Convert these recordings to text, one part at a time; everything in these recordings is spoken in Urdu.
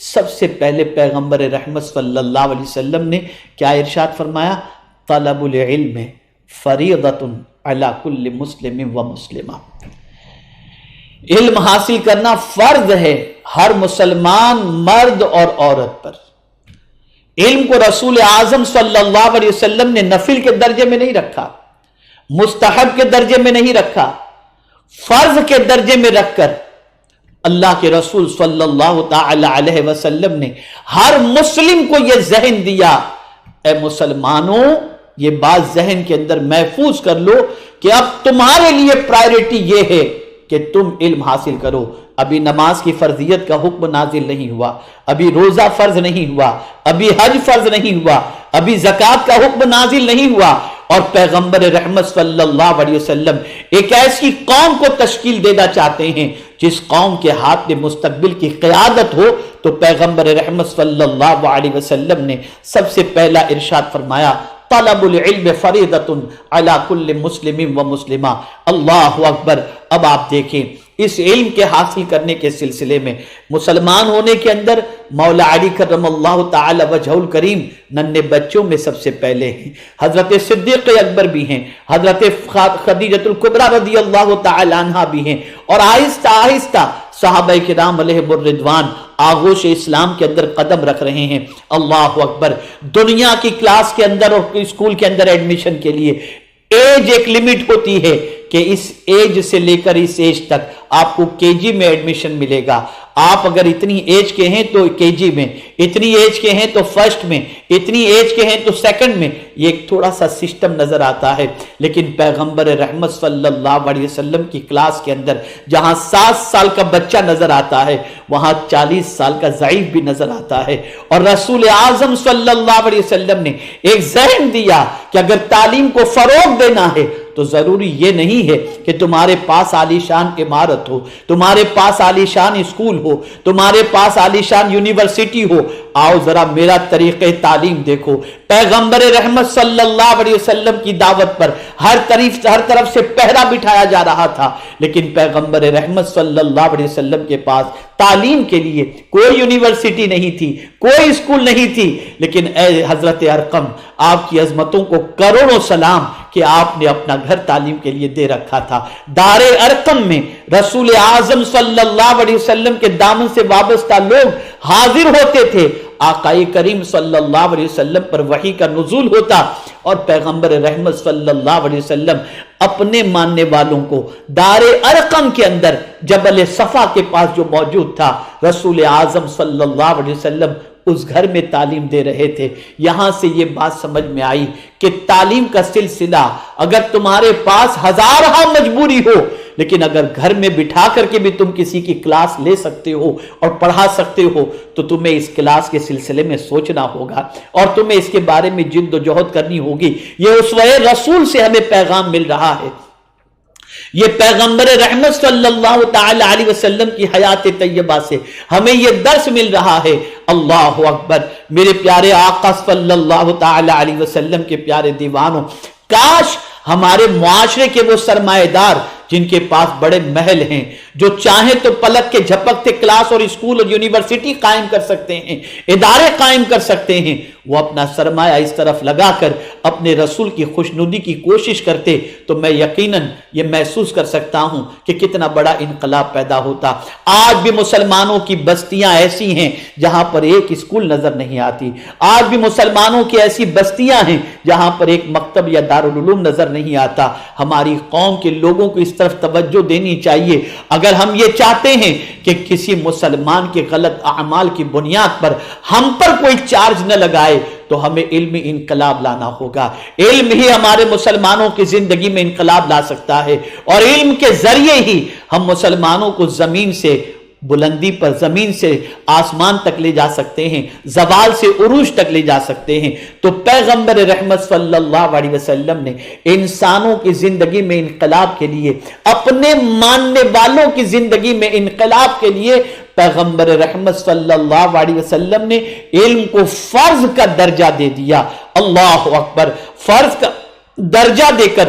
سب سے پہلے پیغمبر رحمت صلی اللہ علیہ وسلم نے کیا ارشاد فرمایا؟ طلب العلم فریضۃ علی کل مسلم و مسلمہ، علم حاصل کرنا فرض ہے ہر مسلمان مرد اور عورت پر۔ علم کو رسول اعظم صلی اللہ علیہ وسلم نے نفل کے درجے میں نہیں رکھا، مستحب کے درجے میں نہیں رکھا، فرض کے درجے میں رکھ کر اللہ کے رسول صلی اللہ تعالی علیہ وسلم نے ہر مسلم کو یہ ذہن دیا، اے مسلمانوں یہ بات ذہن کے اندر محفوظ کر لو کہ اب تمہارے لیے پرائیورٹی یہ ہے کہ تم علم حاصل کرو۔ ابھی نماز کی فرضیت کا حکم نازل نہیں ہوا، ابھی روزہ فرض نہیں ہوا، ابھی حج فرض نہیں ہوا، ابھی زکوٰۃ کا حکم نازل نہیں ہوا، اور پیغمبر رحمت صلی اللہ علیہ وسلم ایک ایسی قوم کو تشکیل دینا چاہتے ہیں جس قوم کے ہاتھ میں مستقبل کی قیادت ہو، تو پیغمبر رحمت صلی اللہ علیہ وسلم نے سب سے پہلا ارشاد فرمایا طلب العلم فریضۃ علی کل مسلم و مسلمہ۔ اللہ اکبر۔ اب آپ دیکھیں اس علم کے حاصل کرنے کے سلسلے میں مسلمان ہونے کے اندر مولا علی کرم اللہ تعالی وجہ الکریم ننھے بچوں میں سب سے پہلے ہیں، حضرت صدیق اکبر بھی ہیں، حضرت خدیجۃ الکبریٰ رضی اللہ تعالی عنہا بھی ہیں، اور آہستہ آہستہ صحابہ کرام علیہم الرضوان آغوش اسلام کے اندر قدم رکھ رہے ہیں۔ اللہ اکبر۔ دنیا کی کلاس کے اندر اور اسکول کے اندر ایڈمیشن کے لیے ایج ایک لیمٹ ہوتی ہے کہ اس ایج سے لے کر اس ایج تک آپ کو کے جی میں ایڈمیشن ملے گا۔ آپ اگر اتنی ایج کے ہیں تو کے جی میں، اتنی ایج کے ہیں تو فرسٹ میں، اتنی ایج کے ہیں تو سیکنڈ میں، یہ ایک تھوڑا سا سسٹم نظر آتا ہے۔ لیکن پیغمبر رحمت صلی اللہ علیہ وسلم کی کلاس کے اندر جہاں 7 سال کا بچہ نظر آتا ہے وہاں 40 سال کا ضعیف بھی نظر آتا ہے، اور رسول اعظم صلی اللہ علیہ وسلم نے ایک ذہن دیا کہ اگر تعلیم کو فروغ دینا ہے تو ضروری یہ نہیں ہے کہ تمہارے پاس عالیشان عمارت ہو، تمہارے پاس عالیشان اسکول ہو، تمہارے پاس عالیشان یونیورسٹی ہو۔ آؤ ذرا میرا طریقہ تعلیم دیکھو۔ پیغمبر رحمت صلی اللہ علیہ وسلم کی دعوت پر ہر طرف سے پہرا بٹھایا جا رہا تھا، لیکن پیغمبر رحمت صلی اللہ علیہ وسلم کے پاس تعلیم کے لیے کوئی یونیورسٹی نہیں تھی، کوئی اسکول نہیں تھی، لیکن اے حضرت ارقم، آپ کی عظمتوں کو کروڑوں سلام کہ آپ نے اپنا گھر تعلیم کے لیے دے رکھا تھا۔ دار ارقم میں رسول اعظم صلی اللہ علیہ وسلم کے دامن سے وابستہ لوگ حاضر ہوتے تھے، آقا کریم صلی اللہ علیہ وسلم پر وحی کا نزول ہوتا، اور پیغمبر رحمت صلی اللہ علیہ وسلم اپنے ماننے والوں کو دار ارقم کے اندر جبل صفا کے پاس جو موجود تھا رسول اعظم صلی اللہ علیہ وسلم اس گھر میں تعلیم دے رہے تھے۔ یہاں سے یہ بات سمجھ میں آئی کہ تعلیم کا سلسلہ اگر تمہارے پاس ہزارہ مجبوری ہو، لیکن اگر گھر میں بٹھا کر کے بھی تم کسی کی کلاس لے سکتے ہو اور پڑھا سکتے ہو تو تمہیں اس کلاس کے سلسلے میں سوچنا ہوگا اور تمہیں اس کے بارے میں جد و جہد کرنی ہوگی۔ یہ اسوہ رسول سے ہمیں پیغام مل رہا ہے، یہ پیغمبر رحمت صلی اللہ تعالی علیہ وسلم کی حیات طیبہ سے ہمیں یہ درس مل رہا ہے۔ اللہ اکبر۔ میرے پیارے آقا صلی اللہ تعالی علیہ وسلم کے پیارے دیوانوں، کاش ہمارے معاشرے کے وہ سرمایہ دار جن کے پاس بڑے محل ہیں، جو چاہیں تو پلک کے جھپکتے کلاس اور اسکول اور یونیورسٹی قائم کر سکتے ہیں، ادارے قائم کر سکتے ہیں، وہ اپنا سرمایہ اس طرف لگا کر اپنے رسول کی خوشنودی کی کوشش کرتے تو میں یقیناً یہ محسوس کر سکتا ہوں کہ کتنا بڑا انقلاب پیدا ہوتا۔ آج بھی مسلمانوں کی بستیاں ایسی ہیں جہاں پر ایک اسکول نظر نہیں آتی، آج بھی مسلمانوں کی ایسی بستیاں ہیں جہاں پر ایک مکتب یا دارالعلوم نظر نہیں آتا۔ ہماری قوم کے لوگوں کو اس طرف توجہ دینی چاہیے۔ اگر ہم یہ چاہتے ہیں کہ کسی مسلمان کے غلط اعمال کی بنیاد پر ہم پر کوئی چارج نہ لگائے تو ہمیں علمی انقلاب لانا ہوگا۔ علم ہی ہمارے مسلمانوں کی زندگی میں انقلاب لا سکتا ہے، اور علم کے ذریعے ہی ہم مسلمانوں کو زمین سے بلندی پر، زمین سے آسمان تک لے جا سکتے ہیں، زوال سے عروج تک لے جا سکتے ہیں۔ تو پیغمبر رحمت صلی اللہ علیہ وسلم نے انسانوں کی زندگی میں انقلاب کے لیے، اپنے ماننے والوں کی زندگی میں انقلاب کے لیے پیغمبر رحمت صلی اللہ علیہ وسلم نے علم کو فرض کا درجہ دے دیا۔ اللہ اکبر۔ فرض کا درجہ دے کر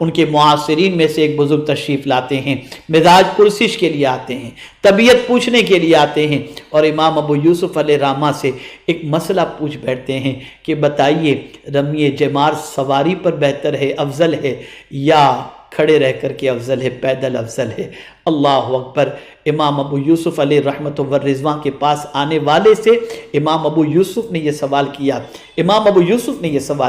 ان کے معاصرین میں سے ایک بزرگ تشریف لاتے ہیں، مزاج پرسش کے لیے آتے ہیں، طبیعت پوچھنے کے لیے آتے ہیں، اور امام ابو یوسف علیہ الرحمہ سے ایک مسئلہ پوچھ بیٹھتے ہیں کہ بتائیے رمی جمار سواری پر بہتر ہے، افضل ہے، یا کھڑے رہ کر کے افضل ہے، پیدل افضل ہے؟ اللہ اکبر۔ امام ابو یوسف علیہ رحمت و رضوان کے پاس آنے والے سے امام ابو یوسف نے یہ سوال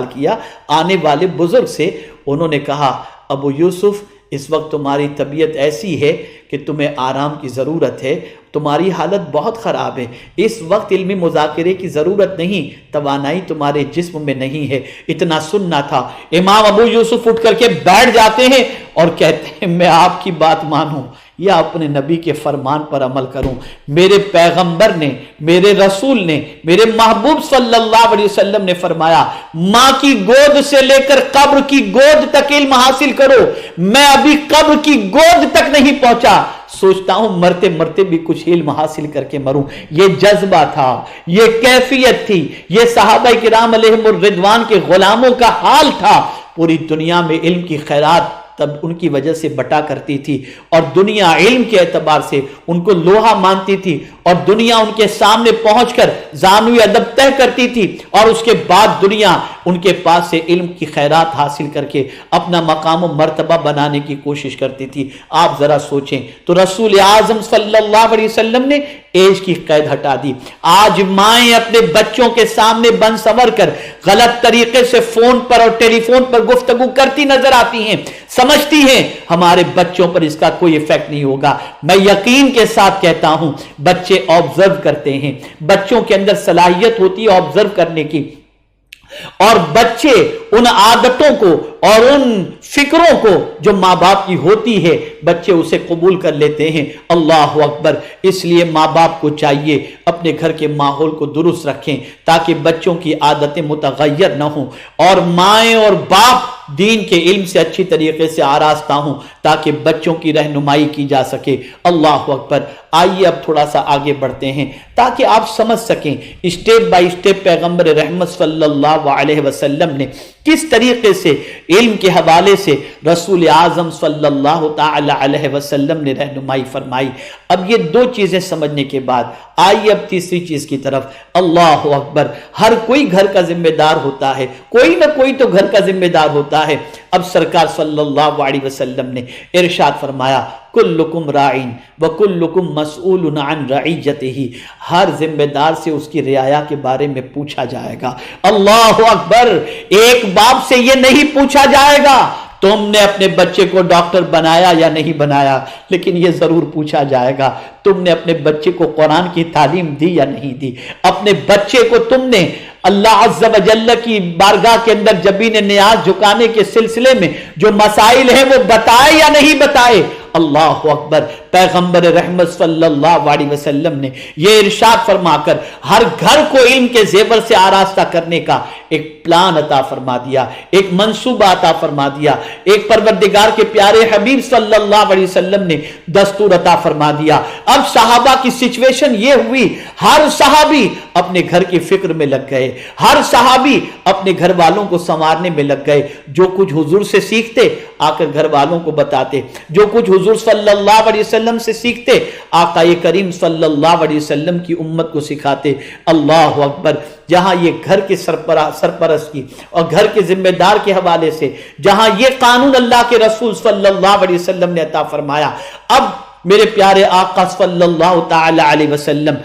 کیا، آنے والے بزرگ سے انہوں نے کہا، ابو یوسف اس وقت تمہاری طبیعت ایسی ہے کہ تمہیں آرام کی ضرورت ہے، تمہاری حالت بہت خراب ہے، اس وقت علمی مذاکرے کی ضرورت نہیں، توانائی تمہارے جسم میں نہیں ہے۔ اتنا سننا تھا، امام ابو یوسف اٹھ کر کے بیٹھ جاتے ہیں اور کہتے ہیں میں آپ کی بات مانوں یا اپنے نبی کے فرمان پر عمل کروں؟ میرے پیغمبر نے، میرے رسول نے، میرے محبوب صلی اللہ علیہ وسلم نے فرمایا ماں کی گود سے لے کر قبر کی گود تک علم حاصل کرو، میں ابھی قبر کی گود تک نہیں پہنچا، سوچتا ہوں مرتے مرتے بھی کچھ علم حاصل کر کے مروں۔ یہ جذبہ تھا، یہ کیفیت تھی، یہ صحابہ کرام علیہم الرضوان کے غلاموں کا حال تھا۔ پوری دنیا میں علم کی خیرات تب ان کی وجہ سے بٹا کرتی تھی، اور دنیا علم کے اعتبار سے ان کو لوہا مانتی تھی، اور دنیا ان کے سامنے پہنچ کر زانوی ادب طے کرتی تھی، اور اس کے بعد دنیا ان کے پاس سے علم کی خیرات حاصل کر کے اپنا مقام و مرتبہ بنانے کی کوشش کرتی تھی۔ آپ ذرا سوچیں تو رسول اعظم صلی اللہ علیہ وسلم نے ایج کی قید ہٹا دی۔ آج مائیں اپنے بچوں کے سامنے بن سور کر غلط طریقے سے فون پر اور ٹیلی فون پر گفتگو کرتی نظر آتی ہیں، سمجھتی ہیں ہمارے بچوں پر اس کا کوئی ایفیکٹ نہیں ہوگا۔ میں یقین کے ساتھ کہتا ہوں بچے آبزرو کرتے ہیں، بچوں کے اندر صلاحیت ہوتی ہے آبزرو کرنے کی، اور بچے ان عادتوں کو اور ان فکروں کو جو ماں باپ کی ہوتی ہے بچے اسے قبول کر لیتے ہیں۔ اللہ اکبر۔ اس لیے ماں باپ کو چاہیے اپنے گھر کے ماحول کو درست رکھیں تاکہ بچوں کی عادتیں متغیر نہ ہوں، اور مائیں اور باپ دین کے علم سے اچھی طریقے سے آراستہ ہوں تاکہ بچوں کی رہنمائی کی جا سکے۔ اللہ اکبر۔ آئیے اب تھوڑا سا آگے بڑھتے ہیں تاکہ آپ سمجھ سکیں اسٹیپ بائی اسٹیپ پیغمبر رحمت صلی اللہ علیہ وسلم نے کس طریقے سے علم کے حوالے سے رسول اعظم صلی اللہ تعالی علیہ وسلم نے رہنمائی فرمائی۔ اب یہ دو چیزیں سمجھنے کے بعد آئیے اب تیسری چیز کی طرف۔ اللہ اکبر۔ ہر کوئی گھر کا ذمہ دار ہوتا ہے، کوئی نہ کوئی تو گھر کا ذمہ دار ہوتا ہے۔ اب سرکار صلی اللہ علیہ وسلم نے ارشاد فرمایا کلکم راعین وکلکم مسئول عن رعیتہ، ہر ذمہ دار سے اس کی رعایا کے بارے میں پوچھا جائے گا۔ اللہ اکبر۔ ایک باپ سے یہ نہیں پوچھا جائے گا تم نے اپنے بچے کو ڈاکٹر بنایا یا نہیں بنایا، لیکن یہ ضرور پوچھا جائے گا تم نے اپنے بچے کو قرآن کی تعلیم دی یا نہیں دی، اپنے بچے کو تم نے اللہ عز و جل کی بارگاہ کے اندر جبین نیاز جھکانے کے سلسلے میں جو مسائل ہیں وہ بتائے یا نہیں بتائے۔ اللہ اکبر۔ پیغمبر رحمت صلی اللہ علیہ وسلم نے یہ ارشاد فرما کر ہر گھر کو علم کے زیور سے آراستہ کرنے کا ایک پلان عطا فرما دیا، ایک منصوبہ عطا فرما دیا، ایک پروردگار کے پیارے حبیب صلی اللہ علیہ وسلم نے دستور عطا فرما دیا۔ اب صحابہ کی سچویشن یہ ہوئی، ہر صحابی اپنے گھر کی فکر میں لگ گئے، ہر صحابی اپنے گھر والوں کو سنوارنے میں لگ گئے، جو کچھ حضور سے سیکھتے آ کر گھر والوں کو بتاتے، جو کچھ حضور صلی اللہ علیہ وسلم سے سیکھتے آقا کریم صلی اللہ علیہ وسلم کی امت کو سکھاتے۔ اللہ اکبر۔ جہاں یہ گھر کے سرپرست کی اور گھر کے ذمہ دار کے حوالے سے جہاں یہ قانون اللہ کے رسول صلی اللہ علیہ وسلم نے عطا فرمایا، اب میرے پیارے آقا صلی اللہ تعالی علیہ وسلم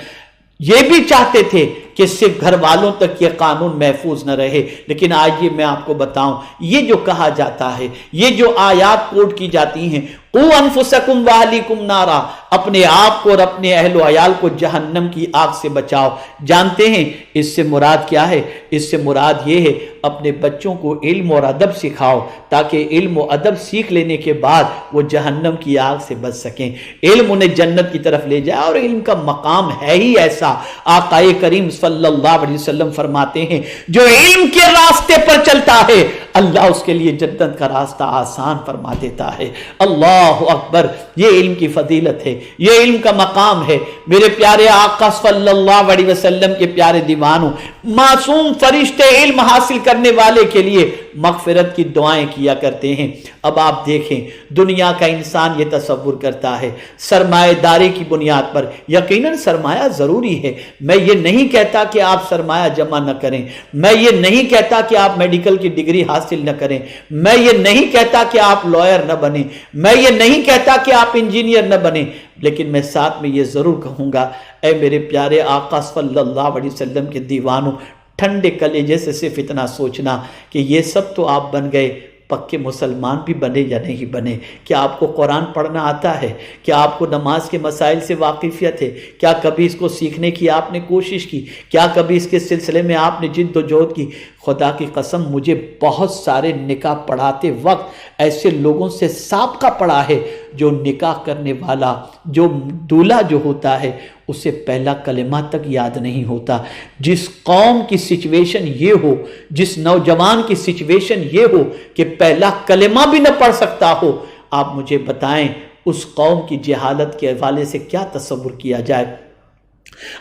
یہ بھی چاہتے تھے کہ صرف گھر والوں تک یہ قانون محفوظ نہ رہے، لیکن آج یہ میں آپ کو بتاؤں، یہ جو کہا جاتا ہے، یہ جو آیات کوٹ کی جاتی ہیں، قُوْ أَنفُسَكُمْ وَأَهْلِيكُمْ نَارًا، اپنے آپ کو اور اپنے اہل و عیال کو جہنم کی آگ سے بچاؤ، جانتے ہیں اس سے مراد کیا ہے؟ اس سے مراد یہ ہے اپنے بچوں کو علم اور ادب سکھاؤ تاکہ علم و ادب سیکھ لینے کے بعد وہ جہنم کی آگ سے بچ سکیں، علم انہیں جنت کی طرف لے جائے۔ اور علم کا مقام ہے ہی ایسا، آقا کریم صلی اللہ علیہ وسلم فرماتے ہیں جو علم کے راستے پر چلتا ہے اللہ اس کے لیے جنت کا راستہ آسان فرما دیتا ہے۔ اللہ اکبر، یہ علم کی فضیلت ہے، یہ علم کا مقام ہے۔ میرے پیارے آقا صلی اللہ علیہ وسلم کے پیارے دیوانوں، معصوم فرشتے علم حاصل کرنے والے کے لیے مغفرت کی دعائیں کیا کرتے ہیں۔ اب آپ دیکھیں، دنیا کا انسان یہ تصور کرتا ہے سرمایہ داری کی بنیاد پر، یقیناً سرمایہ ضروری ہے، میں یہ نہیں کہتا کہ آپ سرمایہ جمع نہ کریں، میں یہ نہیں کہتا کہ آپ میڈیکل کی ڈگری حاصل نہ کریں، میں یہ نہیں کہتا کہ آپ لائر نہ بنیں، میں یہ نہیں کہتا کہ آپ انجینئر نہ بنیں، لیکن میں ساتھ میں یہ ضرور کہوں گا، اے میرے پیارے آقا صلی اللہ علیہ وسلم کے دیوانوں، ٹھنڈے کلیجے سے صرف اتنا سوچنا کہ یہ سب تو آپ بن گئے، پکے مسلمان بھی بنے یا نہیں بنے؟ کیا آپ کو قرآن پڑھنا آتا ہے؟ کیا آپ کو نماز کے مسائل سے واقفیت ہے؟ کیا کبھی اس کو سیکھنے کی آپ نے کوشش کی؟ کیا کبھی اس کے سلسلے میں آپ نے جد و جہد کی؟ خدا کی قسم، مجھے بہت سارے نکاح پڑھاتے وقت ایسے لوگوں سے سابقہ پڑا ہے جو نکاح کرنے والا، جو دولہا جو ہوتا ہے، اسے پہلا کلمہ تک یاد نہیں ہوتا۔ جس قوم کی سچویشن یہ ہو، جس نوجوان کی سچویشن یہ ہو کہ پہلا کلمہ بھی نہ پڑھ سکتا ہو، آپ مجھے بتائیں اس قوم کی جہالت کے حوالے سے کیا تصور کیا جائے؟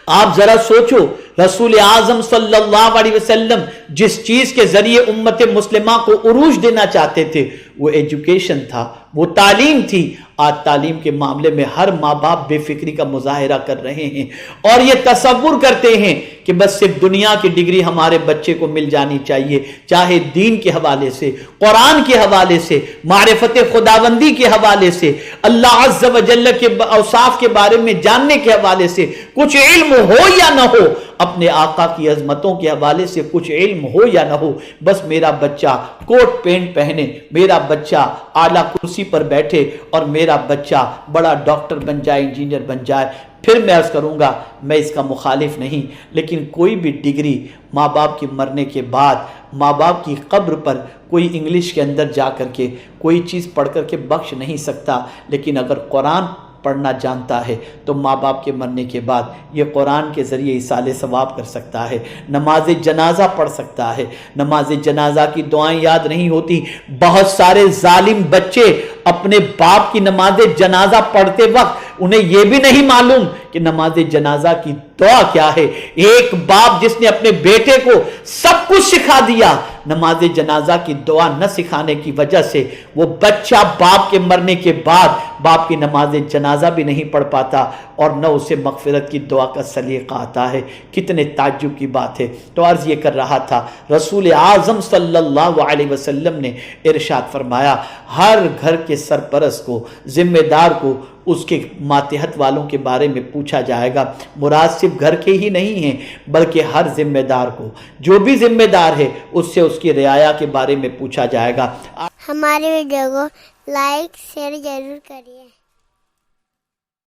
آپ ذرا سوچو، رسول اعظم صلی اللہ علیہ وسلم جس چیز کے ذریعے امت مسلمہ کو عروج دینا چاہتے تھے وہ ایجوکیشن تھا، وہ تعلیم تھی۔ آج تعلیم کے معاملے میں ہر ماں باپ بے فکری کا مظاہرہ کر رہے ہیں اور یہ تصور کرتے ہیں کہ بس صرف دنیا کی ڈگری ہمارے بچے کو مل جانی چاہیے، چاہے دین کے حوالے سے، قرآن کے حوالے سے، معرفت خداوندی کے حوالے سے، اللہ عز و جل کے اوصاف کے بارے میں جاننے کے حوالے سے کچھ علم ہو یا نہ ہو، اپنے آقا کی عظمتوں کے حوالے سے کچھ علم ہو یا نہ ہو، بس میرا بچہ کوٹ پینٹ پہنے، میرا بچہ اعلیٰ کرسی پر بیٹھے اور میرا بچہ بڑا ڈاکٹر بن جائے، انجینئر بن جائے۔ پھر میں عرض کروں گا، میں اس کا مخالف نہیں، لیکن کوئی بھی ڈگری ماں باپ کے مرنے کے بعد، ماں باپ کی قبر پر کوئی انگلش کے اندر جا کر کے کوئی چیز پڑھ کر کے بخش نہیں سکتا، لیکن اگر قرآن پڑھنا جانتا ہے تو ماں باپ کے مرنے کے بعد یہ قرآن کے ذریعے ایصال ثواب کر سکتا ہے، نماز جنازہ پڑھ سکتا ہے۔ نماز جنازہ کی دعائیں یاد نہیں ہوتی، بہت سارے ظالم بچے اپنے باپ کی نماز جنازہ پڑھتے وقت انہیں یہ بھی نہیں معلوم کہ نماز جنازہ کی دعا کیا ہے۔ ایک باپ جس نے اپنے بیٹے کو سب کچھ سکھا دیا، نماز جنازہ کی دعا نہ سکھانے کی وجہ سے وہ بچہ باپ کے مرنے کے بعد باپ کی نماز جنازہ بھی نہیں پڑھ پاتا اور نہ اسے مغفرت کی دعا کا سلیقہ آتا ہے۔ کتنے تعجب کی بات ہے۔ تو عرض یہ کر رہا تھا، رسول اعظم صلی اللہ علیہ وسلم نے ارشاد فرمایا، ہر گھر کے سرپرست کو، ذمہ دار کو اس کے ماتحت والوں کے بارے میں پوچھا جائے گا۔ مراد صرف گھر کے ہی نہیں ہیں بلکہ ہر ذمہ دار کو، جو بھی ذمہ دار ہے اس سے اس کی رعایا کے بارے میں پوچھا جائے گا۔ ہماری ویڈیو کو لائک شیئر ضرور کریے۔